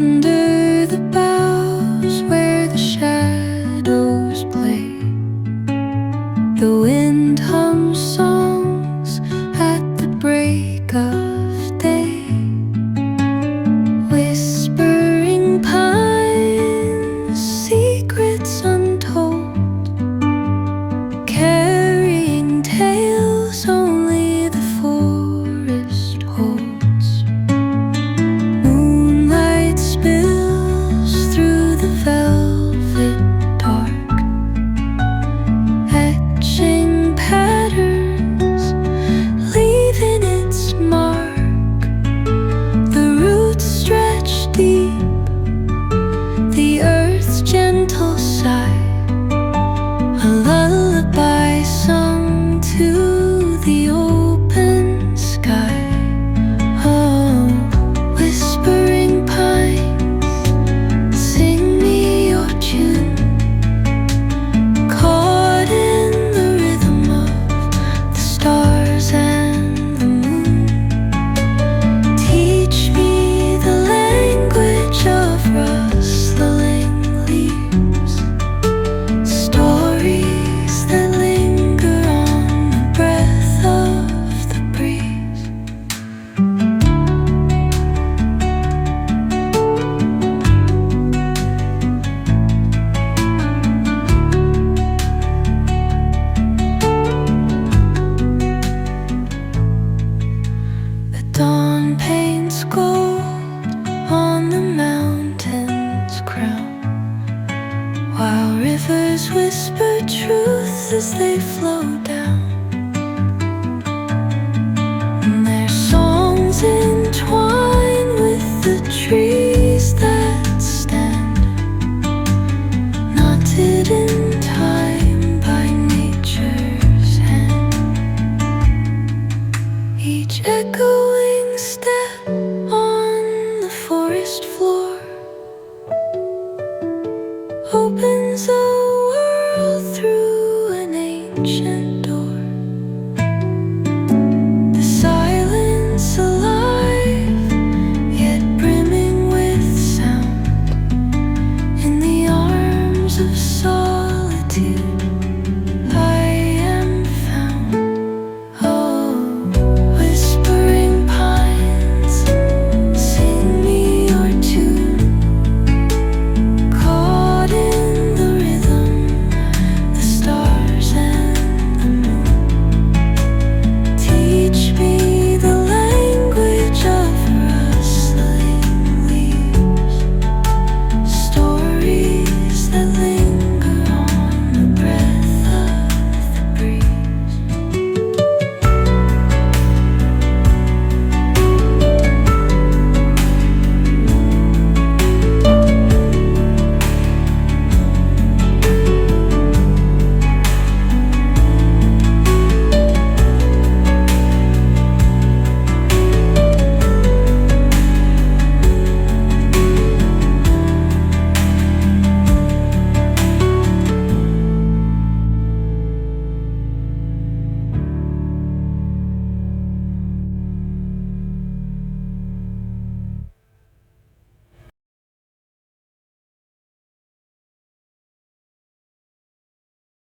Under the boughs where the shadows play, the wind hums songs at the break of day. Whispering pines, secrets untold, carrying tales only the forest holds. Moonlight spills through the velvet dark, etching patterns, leaving its mark. The roots stretch deep, the earth's gentle sigh, a lullaby sung to the open sky. Oh, whispering pines, sing me your tune, caught in the rhythm of the stars and the moon. Teach me the language of rustling leaves, stories that linger on the breath of the breeze. The dawn paints gold on the mountain's crown, while rivers whisper truth as they flow down. And their songs entwine with the trees that stand, knotted in time by nature's hand. Each echoing step on the forest floor